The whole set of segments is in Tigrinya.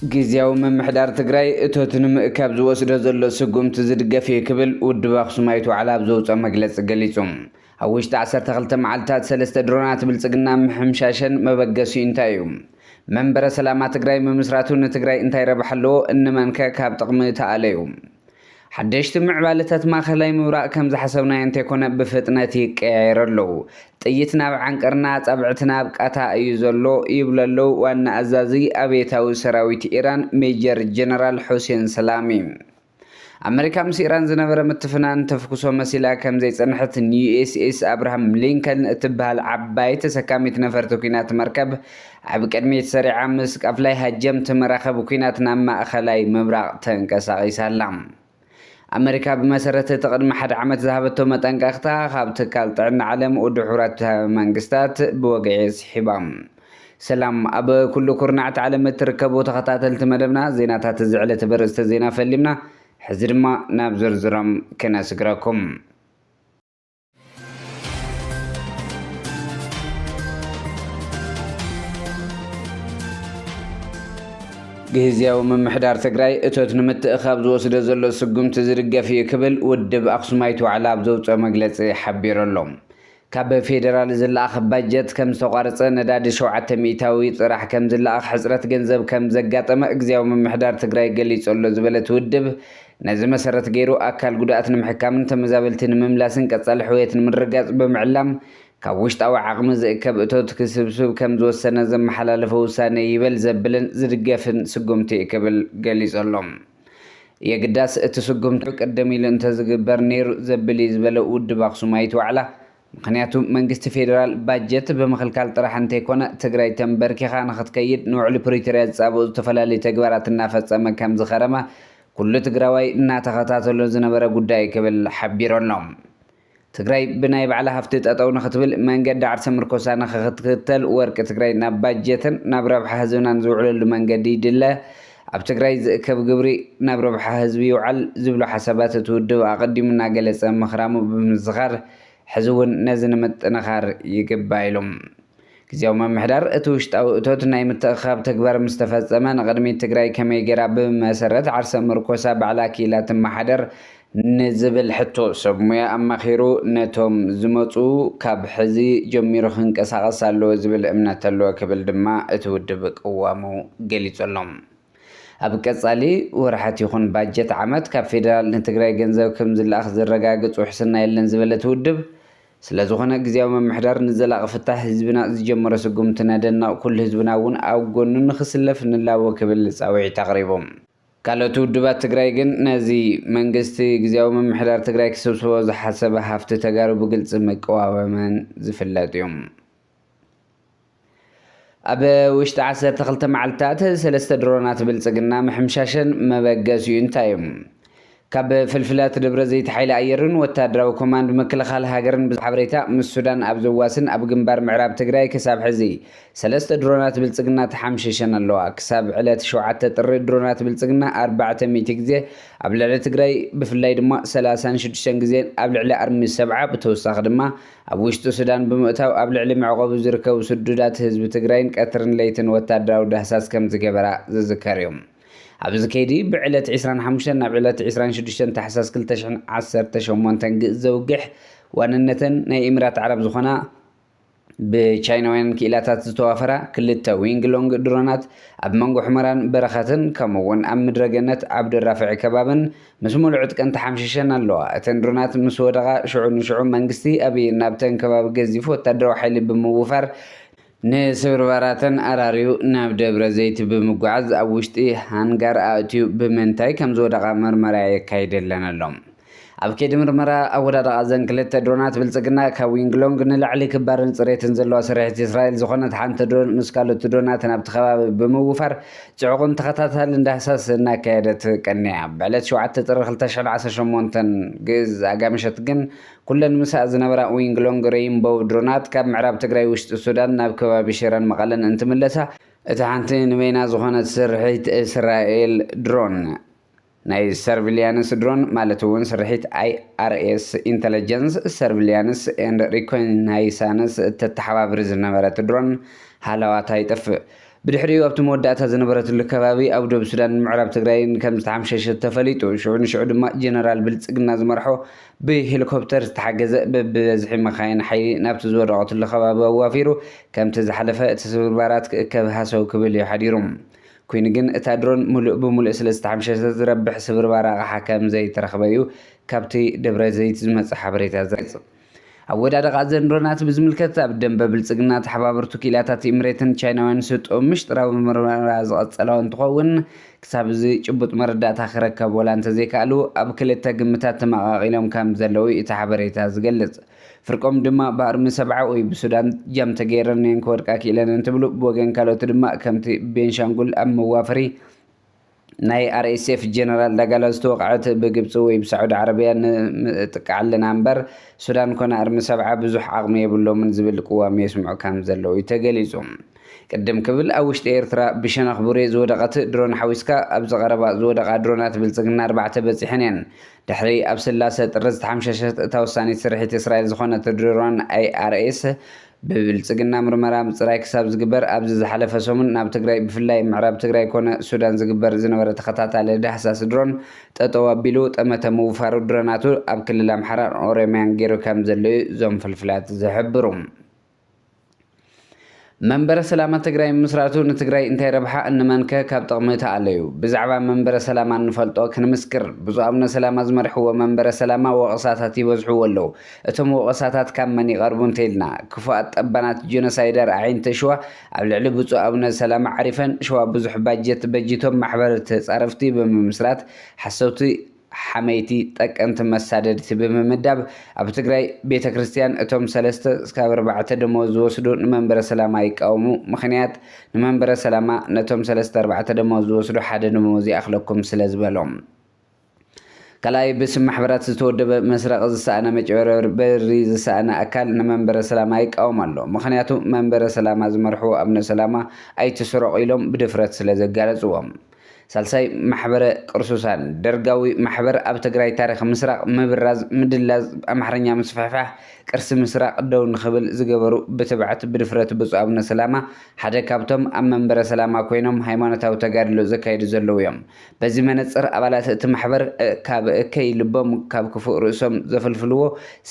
ጊዜያዊ ምምሕዳር ትግራይ እቶትን ምእካብ ዝወስዶ ዘሎ ስጉምቲ ዝድገፍ ክብል ውድብ ኣክሱማይት ዋዕላ ብዘውፅኦ መግለፂ ገሊጹ ኣብ ውሽጢ 12 መዓልትታት 3 ድሮናት ብልጽግና ምሕምሻሸን መበገሲኡ እንታይ እዩ መንበረ ሰላማ ትግራይ ምምስራቱ ንትግራይ እንታይ ረብሓ ኣለዎ እንመንከ ካብ ጥቕሚ ተኣለዩ ሓደሽቲ ምዕባለታት ማእኸላይ ምብራቕ ከም ዝሓሰብናዮ እንተይኮነ ብፍጥነት ይቀያየር ኣለዉ ጥይት ናብ ዓንቀርና ጻብዕቲ ናብ ቃታ እዩ ዘሎ ይብሉ ኣለዉ ዋና ኣዛዚ ኣብዮታዊ ሰራዊት ኢራን ሜጀር ጀነራል ሑሴን ሰላሚ ኣሜሪካ ምስ ኢራን ዝነበረ ምትፍናን ተፍኩሶ መሲላ ከም ዘይጸንሐት ዩኤስኤስ አብርሃም ሊንከን እትበሃል ዓባይ ተሰካሚት ነፈርቲ ኩናት መርከብ ኣብ ቅድሚት ሰሪዓ ምስ ቃፍላይ ሃጀምቲ መራኸቢ ኩናት ናብ ማእኸላይ ምብራቕ ተንቀሳቒሳ ኣላ ኣሜሪካ ብመሰረተ ተቕድሚ ሓደ ዓመት ዝሃበቶ መጠንቀቕታ ካብ ትካል ጥዕና ዓለም ወድሑራት መንግስታት ብወግዒ ስሒባ ሰላም ኣብ ኩሉ ኩርናዕቲ ዓለም እትርከቡ ተኸታተልቲ መደብና ዜናታት ዝዕለተ በርእስተ ዜና ፈሊምና ሕዚ ድማ ናብ ዝርዝሮም ክነስግረኩም ጊዜያዊ ምምሕዳር ትግራይ እቶት ንምትእኻብ ዝወስዶ ዘሎ ስጉምቲ ዝድገፍ እዩ ክብል ውድብ ኣክሱማይት ዋዕላ ብዘውፅኦ መግለፂ ሓቢሩ ኣሎ ካብ ፌደራል ዝለኣኽ ባጀት ከም ዝተቋረፀ ነዳዲ 7 ሚእታዊ ጥራሕ ከም ዝለኣኽ ሕፅረት ገንዘብ ከም ዘጋጠመ ጊዜያዊ ምምሕዳር ትግራይ ገሊጹ ኣሎ ዝበለት ውድብ ነዚ መሰረት ገይሩ ኣካል ጉድኣት ንምሕካምን ተመዛበልቲ ንምምላስን ቀጻሊ ሕውየት ንምርጋጽ ብምዕላም ካብ ውሽጣዊ ዓቕሚ ዝእከብ እቶት ክስብስብ ከም ዝወሰነ ዘመሓላለፈ ውሳነ ይበል ዘብልን ዝድገፍን ስጉምቲ ክብል ገሊጹ ኣሎ የግዳስ እቲ ስጉምቲ ቀደም ኢሉ እንተዝግበር ነይሩ ዘብል ዝበለ ውድብ ኣክሱማይት ዋዕላ ምክንያቱ መንግስቲ ፌደራል ባጀት ብምኽልካል ጥራሕ እንተይኮነ ትግራይ ተንበርኪኻ ንኽትከይድ ንውዕሊ ፕሪቶርያ ዝፃበኡ ዝተፈላለዩ ተግባራት እናፈፀመ ከም ዝኸረመ ኩሉ ትግራዋይ እናተኸታተሎ ዝነበረ ጉዳይ ክብል ሓቢሩ ኣሎ ትግራይ ብናይ ባዕላ ሃፍቲ ጠጠው ንኽትብል መንገዲ ዓርሰ ምርኮሳ ንኽትክተል ወርቂ ትግራይ ናብ ባጀትን ናብ ረብሓ ህዝብናን ዝውዕለሉ መንገዲ ይድለ ኣብ ትግራይ ዝእከብ ግብሪ ናብ ረብሓ ህዝቢ ይውዓል ዝብሉ ሓሳባት እቲ ውድብ ኣቐዲሙ እናገለፀ ምኽራሙ ብምዝኻር ሕዚ እውን ነዚ ንምጥንኻር ይግባእ ኢሉ ጊዜያዊ ምምሕዳር እቲ ውሽጣዊ እቶት ናይ ምትእኻብ ተግባር ምስ ተፈፀመ ንቅድሚት ትግራይ ከመይ ጌራ ብመሰረት ዓርሰ ምርኮሳ ባዕላ ኪላ ትመሓደር ንዝብል ሕቶ ሰብ ሞያ ኣማኺሩ ነቶም ዝመፁ ካብ ሕዚ ጀሚሩ ክንቀሳቐስ ኣለዎ ዝብል እምነት ኣለዎ ክብል ድማ እቲ ውድብ ቅዋሙ ገሊጹ ኣሎ ኣብ ቀጻሊ ወርሓት ይኹን ባጀት ዓመት ካብ ፌደራል ንትግራይ ገንዘብ ከም ዝለኣኽ ዝረጋግፅ ውሕስና የለን ዝበለት ውድብ ስለዝኾነ ጊዜያዊ ምምሕዳር ንዘላቒ ፍታሕ ህዝብና ዝጀመሮ ስጉምቲ ነደናቕ ኩሉ ህዝብና እውን ኣብ ጎኑ ንኽስለፍ ንላቦ ክብል ፃውዒት ኣቕሪቦም ካልኦት ውድባት ትግራይ ግን ነዚ መንግስቲ ጊዜያዊ ምምሕዳር ትግራይ ክስብስቦ ዝሓሰበ ሃፍቲ ተጋሩ ብግልፂ መቀዋወመን ዝፍለጥ እዮም ኣብ ውሽጢ 12 መዓልትታት 3 ድሮናት ብልጽግና ምሕምሻሸን መበገሲኡ እንታይ እዩ ካብ ፍልፍላት ደብረ ዘይት ሓይሊ ኣየርን ወታደራዊ ኮማንድ ምክልኻል ሃገርን ብሓበሬታ ምስ ሱዳን ኣብ ዘዋስን ኣብ ግንባር ምዕራብ ትግራይ ክሳብ ሕዚ 3 ድሮናት ብልጽግና ተሓምሽሸን ኣለዋ ክሳብ ዕለት 7 ጥሪ ድሮናት ብልጽግና 400 ግዜ ኣብ ልዕሊ ትግራይ ብፍላይ ድማ 36 ግዜ ኣብ ልዕሊ ኣርሚ 70 ብተወሳኺ ድማ ኣብ ውሽጢ ሱዳን ብምእታው ኣብ ልዕሊ መዕቆቢ ዝርከቡ ስዱዳት ህዝቢ ትግራይን ቀትርን ለይትን ወታደራዊ ዳህሳስ ከም ዝገበራ ዝዝከር እዮም ኣብዚ ከይዲ ብዕለት 25 ናብ ዕለት 26 ታሕሳስ 2018 ግእ ዘውግሕ ዋንነተን ናይ ኢሚራት ዓረብ ዝኾና ብቻይናውያን ክኢላታት ዝተዋፈራ ክልተ ዊንግሎንግ ድሮናት ኣብ መንጎ ሕመራን በረኻትን ከምኡውን ኣብ ምድረገነት ዓብዲ ራፍዕ ከባብን ምስ ሙሉዕ ጥቀን ተሓምሽሸን ኣለዋ እተን ድሮናት ምስ ወደቓ ሽዑ ንሽዑ መንግስቲ ኣብይ ናብተን ከባቢ ገዚፉ ወታደራዊ ሓይሊ ብምውፋር ንስብርባራተን ኣራርዩ ናብ ደብረ ዘይት ብምጓዓዝ ኣብ ውሽጢ ሃንጋር ኣእትዩ ብምንታይ ከም ዝወደቓ መርመራ የካይደለን ኣሎ ኣብ ከይዲ ምርመራ ኣወዳድቓ ዘን ክልተ ድሮናት ብልጽግና ካብ ዊንግሎንግ ንላዕሊ ክባርን ፅሬትን ዘለዋ ስርሒት እስራኤል ዝኾነት ሓንቲ ድሮን ምስ ካልኦት ድሮናት ናብቲ ከባቢ ብምውፋር ፅዑቕን ተኸታታሊ እንዳህሳስ እናካየደት ቀኒያ ብዕለት 7 ጥሪ 2018 ግእዝ ኣጋምሸት ግን ኩለን ምሳእ ዝነበራ ዊንግሎንግ ሬይንቦው ድሮናት ካብ ምዕራብ ትግራይ ውሽጢ ሱዳን ናብ ከባቢ ሽረን መቐለን እንትምለሳ እቲ ሓንቲ ንበይና ዝኾነት ስርሒት እስራኤል ድሮን ናይ ሰርቪሊያንስ ድሮን ማለት እውን ስርሒት IRS ኢንተለጀንስ ሰርቪሊያንስ ኤንድ ሪኮናይሳንስ ተተሓባብሪ ዝነበረት ድሮን ሃለዋታ ይጠፍእ بدحريو ኣብቲ መወዳእታ ዝነበረትሉ ከባቢ ኣብ ደቡብ ሱዳን ምዕራብ ትግራይን ከም ዝተሓምሸሸ ተፈሊጡ ሽዑ ድማ ጀነራል ብልጽግና ዝመርሖ ብሄሊኮፕተር ዝተሓገዘ በብበዝሒ መካይን ሓይሊ ናብቲ ዝወደቐትሉ ከባቢ ኣዋፊሩ ከምቲ ዝሓለፈ እቲ ስብርባራት ክእከብ ሃሰው ክብል እዩ ሓዲሩ ኮይኑ ግን እታ ድሮን ሙሉእ ብሙሉእ ስለ ዝተሓምሸሸ ዝረብሕ ስብርባር ኣቕሓ ከም ዘይተረኸበ እዩ ካብቲ ደብረ ዘይት ዝመፅእ ሓበሬታ ዘርጽ ኣወዳደቃ ዘንድሮናት ብዝምልከት ኣብ ደንበ ብልጽግና ተሓባበርቱ ኪላታት ኢምሬትን ቻይናውያን ስጦ ምሽጥራዊ ምርመራ ዝቐጸለው እንትኸውን ክሳብ እዚ ጭቡጥ መረዳእታ ክረከብ ወላ እንተዘይከኣሉ ኣብ ክልተ ግምታት ተመቓቒሎም ከም ዘለው እቲ ሓበሬታ ዝገልጽ ፍርቆም ድማ ብኣርሚ ሰብዓ ወይ ብሱዳን ጃም ተገይረን ክወድቃ ክኢለን እንትብሉ ብወገን ካልኦት ድማ ከምቲ ቤንሻንጉል ኣብ መዋፈሪ ናይ RSF ጀነራል ዳጋሎ ዝተወቅዐት ብግብፂ ወይ ብሳዑዲ ዓረብያ ንጥቃዓልና እምበር ሱዳን ኮነ ኣርሚ ሰብዓ ብዙሕ ዓቕሚ የብሎምን ዝብል ቅዋም የስምዑ ከም ዘለው ተገሊጹ ቅድም ክብል ኣብ ውሽጢ ኤርትራ ብሸነኽ ቡሬ ዝወደቐት ድሮን ሓዊስካ ኣብ ዝቐረባ ዝወደቓ ድሮናት ብልጽግና 4 በፂሐን እየን ድሕሪ ኣብ ስላሰ ጥሪ ዝተሓምሸሸት እታ ውሳኔት ስርሒት እስራኤል ዝኾነት ድሮን IRS ብብልጽግና ምርመራ ምጽራይ ክሳብ ዝግበር ኣብዚ ዝሓለፈ ሰሙን ናብ ትግራይ ብፍላይ ምዕራብ ትግራይ ኮነ ሱዳን ዝግበር ዝነበረ ተኸታታሊ ዳህሳስ ድሮን ጠጠው ኣቢሉ ጠመተ ምውፋሩ ድሮናቱ ኣብ ክልል ኣምሓራን ኦሮምያን ገይሩ ከም ዘለው እዞም ፍልፍላት ዝሕብሩ መንበረ ሰላማ ትግራይ ምስራቱ ንትግራይ እንታይ ረብሓ እንመንከ ካብ ጥቕምታ ኣለዩ ብዛዕባ መንበረ ሰላማ እንፈልጦ ክንምስክር ብፁዕ ኣቡነ ሰላማ ዝመርሕዎ መንበረ ሰላማ ወቐሳታት ይበዝሕዎ ኣለዉ እቶም ወቐሳታት ካብ መን ይቐርቡ እንተኢልና ክፉኣት ጠባናት ጀኖሳይደር ዓይንተ ሸዋ ኣብ ልዕሊ ብፁዕ ኣቡነ ሰላማ ዓሪፈን ሸዋ ብዙሕ ባጀት በጂቶም ማሕበር ተጻረፍቲ ብምምስራት ሓሰውቲ ሓመይቲ ጠቀንቲ መሳደድቲ ብምምዳብ ኣብ ትግራይ ቤተ ክርስቲያን እቶም 3 እስካብ 4 ደመወዝ ዝወስዱ ንመንበረ ሰላማ ይቃወሙ ምኽንያት ንመንበረ ሰላማ ነቶም 3-4 ደመወዝ ዝወስዱ ሓደ ደመወዝ ይኣኽለኩም ስለ ዝበሎም ካልኣይ ብስም ማሕበራት ዝተወደበ መስረቂ ዝሰኣነ መጭበርበሪ ዝሰኣነ ኣካል ንመንበረ ሰላማ ይቃወም ኣሎ ምኽንያቱ መንበረ ሰላማ ዝመርሕዎ ኣቡነ ሰላማ ኣይትስረቑ ኢሎም ብድፍረት ስለ ዘጋለጽዎም ሳልሳይ ማሕበረ ቅርሱሳን ደርጋዊ ማሕበር ኣብ ትግራይ ታሪኽ ምስራቅ ምብራዝ ምድላዝ ኣምሓርኛ ምስፋሕፋሕ ቅርሲ ምስራቅ ደው ንኽብል ዝገበሩ ብትብዓት ብድፍረት ብፁዕ ኣቡነ ሰላማ ሓደ ካብቶም ኣብ መንበረ ሰላማ ኮይኖም ሃይማኖታዊ ተጋድሎ ዘካይዱ ዘለው እዮም በዚ መነፅር ኣባላት እቲ ማሕበር ካብ እከይ ልቦም ካብ ክፉእ ርእሶም ዘፈልፍልዎ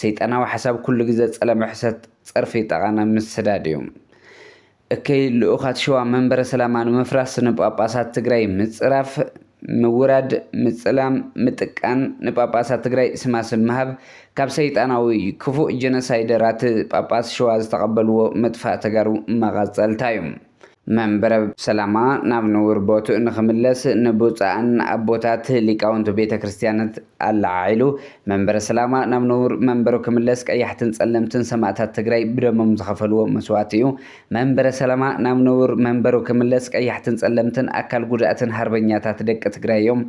ሰይጣናዊ ሓሳብ ኩሉ ግዜ ፀለመ ሕሰት ፀርፊ ጠቓና ምስዳድ እዩ እከይ ልኡኻት ሸዋ መንበረ ሰላማ ንምፍራስ ንጳጳሳት ትግራይ ምፅራፍ ምውራድ ምፅላም ምጥቃን ንጳጳሳት ትግራይ ስማስም መሃብ ካብ ሰይጣናዊ ክፉእ ጀኖሳይደራት ጳጳስ ሸዋ ዝተቐበልዎ መጥፋእ ተጋሩ መቐፀልታ እዩ መንበረ ሰላማ ናብ ንውር ቦትኡ ንኽምለስ ንቡፃእን ኣቦታት ሊቃውንቱ ቤተ ክርስቲያናት ኣላዓኢሉ መንበረ ሰላማ ናብ ንውር መንበሩ ክምለስ ቀያሕትን ጸለምትን ሰማዕታት ትግራይ ብደሞም ዝኸፈልዎ መስዋዕት እዩ መንበረ ሰላማ ናብ ንውር መንበሩ ክምለስ ቀያሕትን ጸለምትን ኣካል ጉዳእትን ሃርበኛታት ደቂ ትግራይ እዮም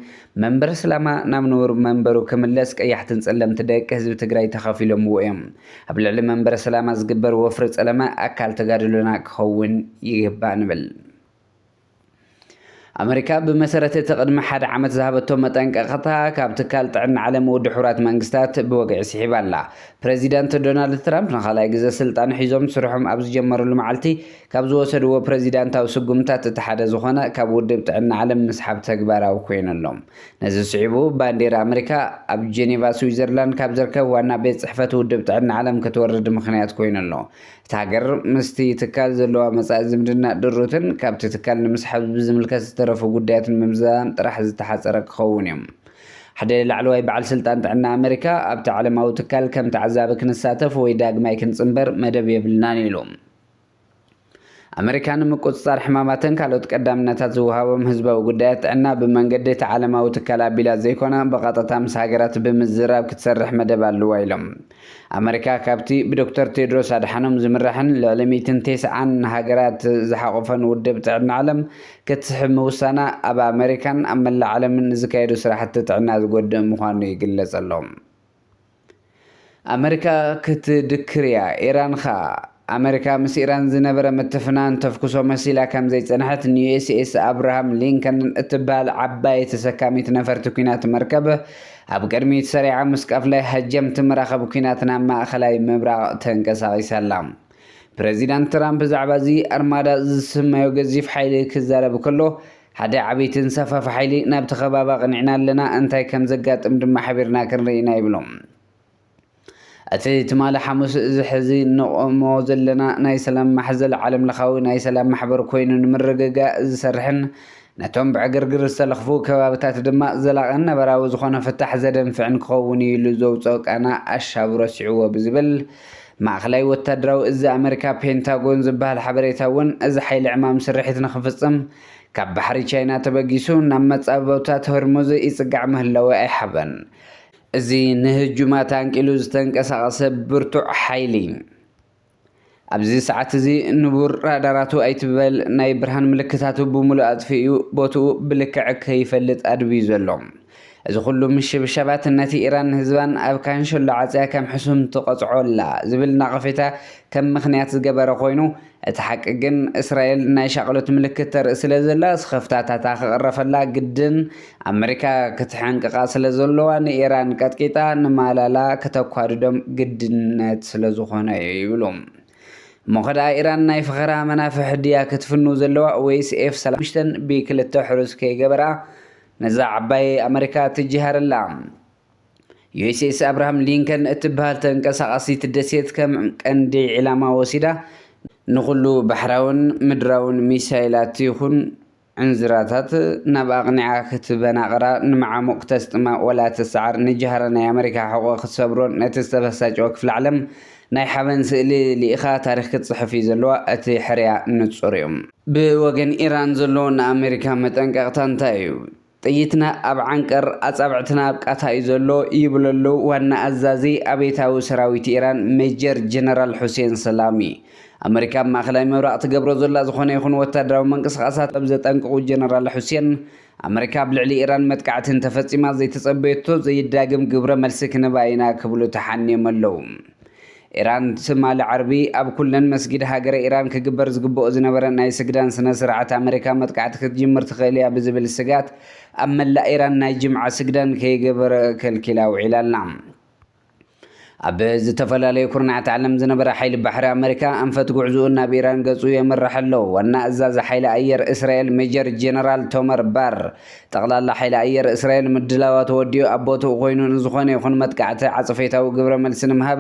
መንበረ ሰላማ ናብ ንውር መንበሩ ክምለስ ቀያሕትን ጸለምትን ደቂ ህዝቢ ትግራይ ተኸፊሎምዎ እዮም ኣብ ልዕሊ መንበረ ሰላማ ዝግበር ወፍሪ ጸለማ ኣካል ተጋድሎና ክኸውን ይግባእ ንብል ኣሜሪካ ብመሰረተ ተቅድሚ ሓደ ዓመት ዝሃበቶ መጠንቀቕታ ካብ ትካል ጥዕና ዓለም ወድሕራት መንግስታት ብወግዒ ስሒባ ኣላ ፕሬዚዳንት ዶናልድ ትራምፕ ንኻልኣይ ግዜ ስልጣን ሒዞም ስርሖም ኣብ ዝጀመሩሉ መዓልቲ ካብ ዝወሰድዎ ፕሬዚዳንታዊ ስጉምታት እቲ ሓደ ዝኾነ ካብ ውድብ ጥዕና ዓለም ምስሓብ ተግባራዊ ኮይነሎም ነዚ ስዒቡ ባንዴራ ኣሜሪካ ኣብ ጀኔቫ ስዊዘርላንድ ካብ ዝርከብ ዋና ቤት ጽሕፈት ውድብ ጥዕና ዓለም ክትወርድ ምኽንያት ኮይነሎ እቲ ሃገር ምስቲ ትካል ዘለዋ መጻኢ ዝምድና ድሩትን ካብቲ ትካል ንምስሓብ ብዝምልከት ዝተረፉ ጉዳያትን ምምዛን ጥራሕ ዝተሓፀረ ክኸውን እዮም ሓደ ላዕለዋይ በዓል ስልጣን ጥዕና ኣሜሪካ ኣብቲ ዓለማዊ ትካል ከም ተዓዛቢ ክንሳተፍ ወይ ዳግማይ ክንፅንበር መደብ የብልናን ኢሎም ኣሜሪካ ንምቁፅጻር ሕማማትን ካልኦት ቀዳምነታት ዝወሃቦም ህዝባዊ ጉዳያት ጥዕና ብመንገዲ እቲ ዓለማዊ ትካል ኣቢላ ዘይኮነ ብቐጥታ ምስ ሃገራት ብምዝራብ ክትሰርሕ መደብ ኣለዋ ኢሎም ኣሜሪካ ካብቲ ብዶክተር ቴድሮስ ኣድሓኖም ዝምራሕን ልዕሊ 190 ሃገራት ዝሓቆፈን ውድብ ጥዕና ዓለም ክትስሕብ ምውሳና ኣብ ኣሜሪካን ኣብ መላእ ዓለምን ዝካየዱ ስራሕቲ ጥዕና ዝጎድእ ምዃኑ ይግለጽ ኣሎ ኣሜሪካ ክትድክር እያ ኢራን ኸ ኣሜሪካ ምስ ኢራን ዝነበረ ምትፍናን ተፍኩሶ መሲላ ከም ዘይጸንሐት ዩኤስኤስ አብርሃም ሊንከን እትባል ዓባይ ተሰካሚት ነፈርቲ ኩናት መርከብ ኣብ ቅድሚት ሰሪዓ ምስቃፍ ላይ ሃጀምቲ መራኸቢ ኩናት ናብ ማእኸላይ ምብራቕ ተንቀሳቒሳ ኣላ ፕሬዚዳንት ትራምፕ ብዛዕባ እዚ ኣርማዳ ዝስመዮ ገዚፍ ሓይሊ ክዛረብ ከሎ ሓደ ዓበይትን ሰፋፊ ሓይሊ ናብቲ ከባቢ ቅኒዕና ኣለና እንታይ ከም ዘጋጥም ድማ ሓቢርና ክንርኢና ይብሎም እቲ ትማሊ ሓሙስ ዝሕዚ ንቆሞ ዘለና ናይ ሰላም ማሕዘል ዓለም ለኻዊ ናይ ሰላም ማሕበር ኮይኑ ንምርግጋእ ዝሰርሕን ነቶም ብዕግርግር ዝተለኽፉ ከባቢታት ድማ ዘላቕን ነበራዊ ዝኾነ ፍታሕ ዘደንፍዕን ክኸውን ኢሉ ዘውፅኦ ቃና ኣሻብሮ ሲዕዎ ብዝብል ማእኸላይ ወታደራዊ እዚ ኣሜሪካ ፔንታጎን ዝበሃል ሓበሬታ እውን እዚ ሓይሊ ዕማም ስርሒት ንኽፍፅም ካብ ባሕሪ ቻይና ተበጊሱ ናብ መፃበብታት ሆርሙዝ ይፅጋዕ ምህላዊ ኣይሓበን እዚ ንህጁማት አንቂሉ ዝተንቀሳቐሰ ብርቱዕ ሓይሊ ኣብዚ ሰዓት እዚ ንቡር ራዳራቱ ኣይትበል ናይ ብርሃን ምልክታቱ ብሙሉእ ኣጥፊኡ ቦትኡ ብልክዕ ከይፈልጥ ኣድብዩ ዘሎ እዚ ኩሉ ምሽብሻባት ነቲ ኢራን ህዝባን ኣብ ካንሸሎ ዓፅያ ከም ሕሱም ትቐፅዖላ ዝብል ናቐፌታ ከም ምክንያት ዝገበረ ኮይኑ እቲ ሓቂ ግን እስራኤል ናይ ሻቅሎት ምልክት ተርኢ ስለ ዘላ ስኸፍታታታ ክቕረፈላ ግድን ኣሜሪካ ክትሓንቅቓ ስለ ዘለዋ ንኢራን ቀጥቂጣ ንማላላ ከተኳድዶም ግድነት ስለ ዝኾነ ይብሎም ሞኸዳ ኢራን ናይ ፍኸራ መናፍሕ ድያ ክትፍኑ ዘለዋ ወይስ ኤፍ-35 ብክልተ ሕሩስ ከይገበራ ነዛ ዓባይ ኣሜሪካ ትጅሃርላ ዩኤስኤስ አብርሃም ሊንከን እትበሃል ተንቀሳቓሲት ደሴት ከም ቀንዲ ዕላማ ወሲዳ ንኩሉ ባሕራውን ምድራውን ሚሳይላት ይኹን ዕንዝራታት ናብ ኣቕኒዓ ክትበናቕራ ንመዓሙቕ ተስጥማ ወላ ተሰዓር ንጅሃራ ናይ ኣሜሪካ ሕቆ ክትሰብሮን ነቲ ዝተበሳጨወ ክፍሊ ዓለም ናይ ሓበን ስእሊ ሊኢኻ ታሪክ ክትፅሕፍ እዩ ዘለዋ እቲ ሕርያ ንፁር እዮም ብወገን ኢራን ዘለዎ ንኣሜሪካ መጠንቀቕታ እንታይ እዩ ጥይትና ኣብ ዓንቀር ኣጻብዕትና ኣብ ቃታ እዩ ዘሎ ይብለሉ ዋና ኣዛዚ ኣቤታዊ ሰራዊት ኢራን ሜጀር ጀነራል ሁሴን ሰላሚ ኣሜሪካ ማእኸላይ ምብራቕ ትገብሮ ዘላ ዝኾነ ይኹን ወታደራዊ መንቅስቓሳት ኣብ ዘጠንቅቑ ጀነራል ሁሴን ኣሜሪካ ብልዕሊ ኢራን መጥቃዕትን ተፈፂማ ዘይተፀበየቶ ዘይዳግም ግብረ መልሲ ክንባ ኢና ክብሉ ተሓንዮም ኣለዉ ኢራን ትማሊ ዓርቢ ኣብ ኩለን መስጊድ ሃገረ ኢራን ክግበር ዝግብኦ ዝነበረ ናይ ስግዳን ስነ ስርዓት ኣሜሪካ መጥቃዕቲ ክትጅምር ትኽእል እያ ብዝብል ስጋት ኣብ መላእ ኢራን ናይ ጅምዓ ስግዳን ከይገበረ ከልኪላ ውዒላ ኣላ ኣብ ዝተፈላለዩ ኩርናዓት ዓለም ዝነበረ ሓይሊ ባሕሪ ኣሜሪካ ኣንፈት ጉዕዝኡ ናብ ኢራን ገፁ የምርሕ ኣሎ ዋና ኣዛዚ ሓይሊ ኣየር እስራኤል ሜጀር ጀነራል ቶመር ባር ጠቕላላ ሓይሊ ኣየር እስራኤል ምድላዋ ተወዲኡ ኣብ ቦትኡ ኮይኑ ንዝኾነ ይኹን መጥቃዕቲ ዓፅፌታዊ ግብረ መልሲ ንምሃብ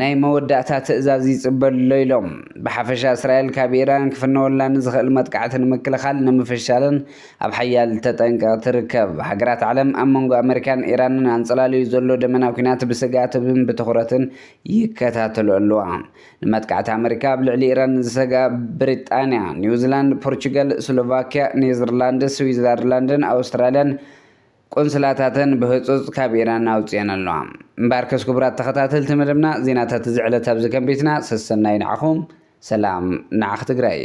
ናይ መወዳእታ ትእዛዝ ይፅበሎ ኢሎም ብሓፈሻ እስራኤል ካብ ኢራን ክፍነወላ ንዝኽእል መጥቃዕቲ ንምክልኻል ንምፍሻልን ኣብ ሓያል ተጠንቀቕ ትርከብ ሃገራት ዓለም ኣብ መንጎ ኣሜሪካን ኢራንን ኣንፀላልዩ ዘሎ ደመናዊ ኩናት ብስጋትን ብትኹረትን ይከታተሉ ኣለዋ ንመጥቃዕቲ ኣሜሪካ ብልዕሊ ኢራን ዝሰጋ ብሪጣንያ ኒውዚላንድ ፖርቹጋል ስሎቫክያ ኔዘርላንድ ስዊዘርላንድን ኣውስትራልያን ቆንስላታትን ብህፁፅ ካብ ኢራን ኣውፅአን ኣለዋ እምበር ከስ ክቡራት ተኸታተልቲ መደብና ዜናታት ዝዕለት ኣብዚ ከንቢትና ሰሰናይ ንዓኹም ሰላም ንዓኽ ትግራይ